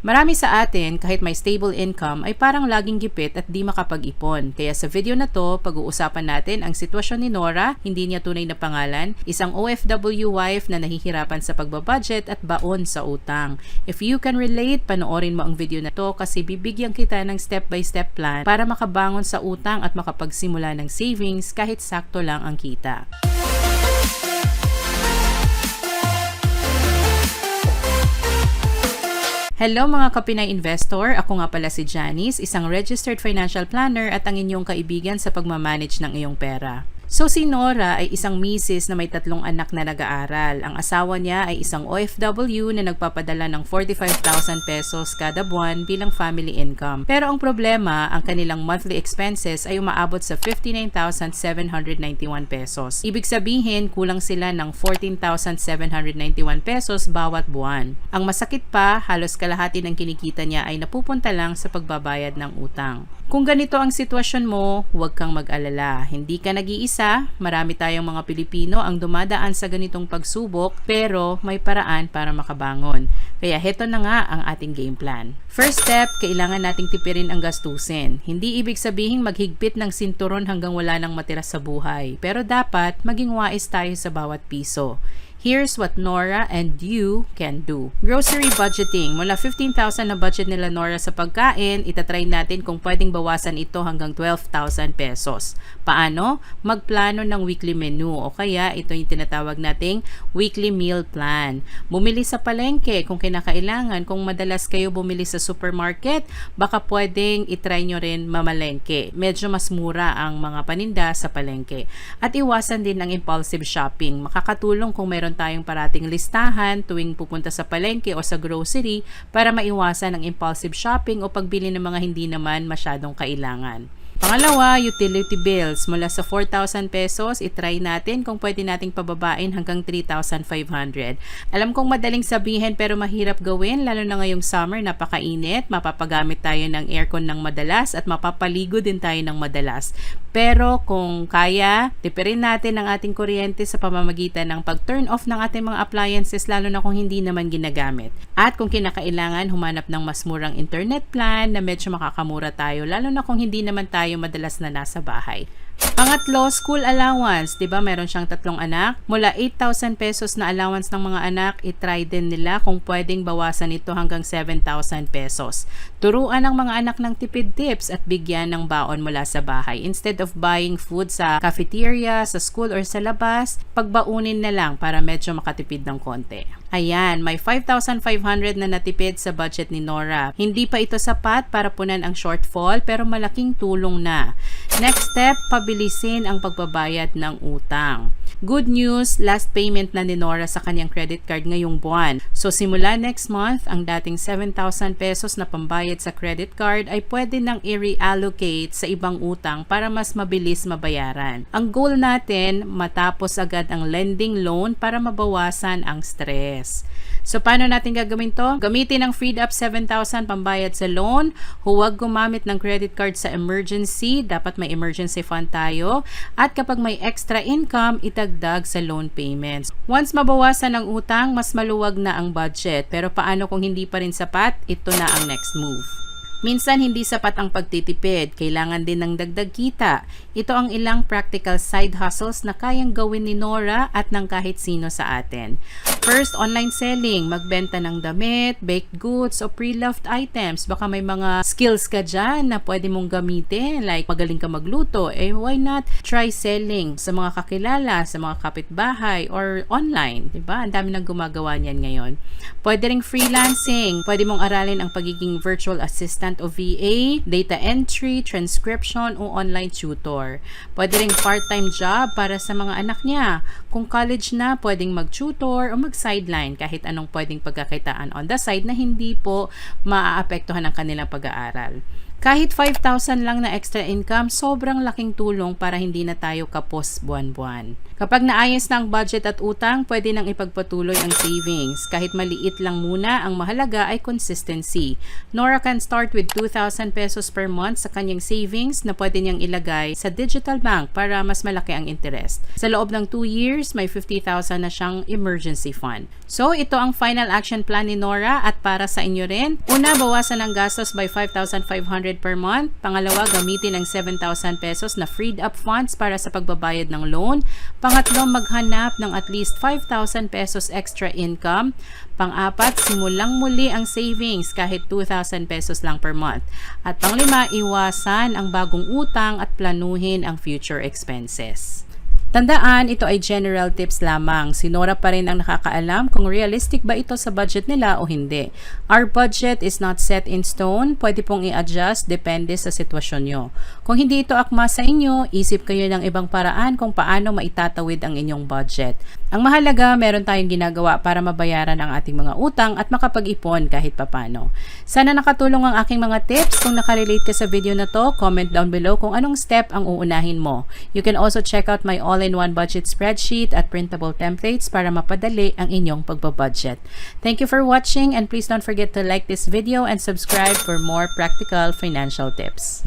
Marami sa atin, kahit may stable income, ay parang laging gipit at di makapag-ipon. Kaya sa video na to, pag-uusapan natin ang sitwasyon ni Nora, hindi niya tunay na pangalan, isang OFW wife na nahihirapan sa pagbabudget at baon sa utang. If you can relate, panoorin mo ang video na to kasi bibigyan kita ng step-by-step plan para makabangon sa utang at makapagsimula ng savings kahit sakto lang ang kita. Hello mga Kapinay Investor, ako nga pala si Janice, isang registered financial planner at ang inyong kaibigan sa pagmamanage ng iyong pera. So si Nora ay isang misis na may 3 anak na nag-aaral. Ang asawa niya ay isang OFW na nagpapadala ng 45,000 pesos kada buwan bilang family income. Pero ang problema, ang kanilang monthly expenses ay umaabot sa 59,791 pesos. Ibig sabihin, kulang sila ng 14,791 pesos bawat buwan. Ang masakit pa, halos kalahati ng kinikita niya ay napupunta lang sa pagbabayad ng utang. Kung ganito ang sitwasyon mo, huwag kang mag-alala. Hindi ka nag-iisa, marami tayong mga Pilipino ang dumadaan sa ganitong pagsubok pero may paraan para makabangon. Kaya heto na nga ang ating game plan. First step, kailangan nating tipirin ang gastusin. Hindi ibig sabihin maghigpit ng sinturon hanggang wala nang matira sa buhay. Pero dapat maging wais tayo sa bawat piso. Here's what Nora and you can do. Grocery budgeting. Mula 15,000 na budget nila Nora sa pagkain, itatry natin kung pwedeng bawasan ito hanggang 12,000 pesos. Paano? Magplano ng weekly menu o kaya ito yung tinatawag nating weekly meal plan. Bumili sa palengke kung kinakailangan. Kung madalas kayo bumili sa supermarket, baka pwedeng itry nyo rin mamalengke. Medyo mas mura ang mga paninda sa palengke. At iwasan din ang impulsive shopping. Makakatulong kung mayroon tayong parating listahan tuwing pupunta sa palengke o sa grocery para maiwasan ang impulsive shopping o pagbili ng mga hindi naman masyadong kailangan. Pangalawa, utility bills. Mula sa 4,000 pesos, itry natin kung pwede nating pababain hanggang 3,500. Alam kong madaling sabihin pero mahirap gawin, lalo na ngayong summer, napakainit, mapapagamit tayo ng aircon ng madalas at mapapaligo din tayo ng madalas. Pero kung kaya, tipirin natin ang ating kuryente sa pamamagitan ng pag-turn off ng ating mga appliances, lalo na kung hindi naman ginagamit. At kung kinakailangan, humanap ng mas murang internet plan na medyo makakamura tayo, lalo na kung hindi naman tayo madalas na nasa bahay. Pangatlo, school allowance. Diba meron siyang 3 anak? Mula 8,000 pesos na allowance ng mga anak, itry din nila kung pwedeng bawasan ito hanggang 7,000 pesos. Turuan ang mga anak ng tipid tips at bigyan ng baon mula sa bahay. Instead of buying food sa cafeteria, sa school or sa labas, pagbaunin na lang para medyo makatipid ng konti. Ayan, may 5,500 na natipid sa budget ni Nora. Hindi pa ito sapat para punan ang shortfall pero malaking tulong na. Next step, pabilisin ang pagbabayad ng utang. Good news, last payment na ni Nora sa kanyang credit card ngayong buwan. So simula next month, ang dating 7,000 pesos na pambayad sa credit card ay pwede nang i-reallocate sa ibang utang para mas mabilis mabayaran. Ang goal natin, matapos agad ang lending loan para mabawasan ang stress. So paano natin gagawin to? Gamitin ang freed up 7,000 pambayad sa loan. Huwag gumamit ng credit card sa emergency. Dapat may emergency fund tayo. At kapag may extra income, itagdag sa loan payments. Once mabawasan ang utang, mas maluwag na ang budget. Pero paano kung hindi pa rin sapat? Ito na ang next move. Minsan hindi sapat ang pagtitipid, kailangan din ng dagdag kita. Ito ang ilang practical side hustles na kayang gawin ni Nora at ng kahit sino sa atin. First, online selling. Magbenta ng damit, baked goods o pre-loved items. Baka may mga skills ka dyan na pwede mong gamitin. Like magaling ka magluto. Why not try selling sa mga kakilala, sa mga kapitbahay or online. Diba? Ang dami nang gumagawa niyan ngayon. Pwede ring freelancing. Pwede mong aralin ang pagiging virtual assistant o VA, data entry, transcription o online tutor. Pwede ring part-time job para sa mga anak niya. Kung college na, pwedeng mag-tutor o mag-sideline kahit anong pwedeng pagkakitaan on the side na hindi po maaapektuhan ang kanilang pag-aaral. Kahit 5,000 lang na extra income, sobrang laking tulong para hindi na tayo kapos buwan-buwan. Kapag naayos na ang budget at utang, pwede nang ipagpatuloy ang savings. Kahit maliit lang muna, ang mahalaga ay consistency. Nora can start with 2,000 pesos per month sa kanyang savings na pwede niyang ilagay sa digital bank para mas malaki ang interest. Sa loob ng 2 years, may 50,000 na siyang emergency fund. So, ito ang final action plan ni Nora at para sa inyo rin. Una, bawasan ang gastos by 5,500 per month. Pangalawa, gamitin ang 7,000 pesos na freed up funds para sa pagbabayad ng loan. Pangatlo, maghanap ng at least 5,000 pesos extra income. Pang-apat, simulang muli ang savings kahit 2,000 pesos lang per month. At panglima, iwasan ang bagong utang at planuhin ang future expenses. Tandaan, ito ay general tips lamang. Si Nora pa rin ang nakakaalam kung realistic ba ito sa budget nila o hindi. Our budget is not set in stone. Pwede pong i-adjust depende sa sitwasyon nyo. Kung hindi ito akma sa inyo, isip kayo ng ibang paraan kung paano maitatawid ang inyong budget. Ang mahalaga, meron tayong ginagawa para mabayaran ang ating mga utang at makapag-ipon kahit papano. Sana nakatulong ang aking mga tips. Kung nakarelate ka sa video na to, comment down below kung anong step ang uunahin mo. You can also check out my all-in-one budget spreadsheet at printable templates para mapadali ang inyong pagbabudget. Thank you for watching and please don't forget to like this video and subscribe for more practical financial tips.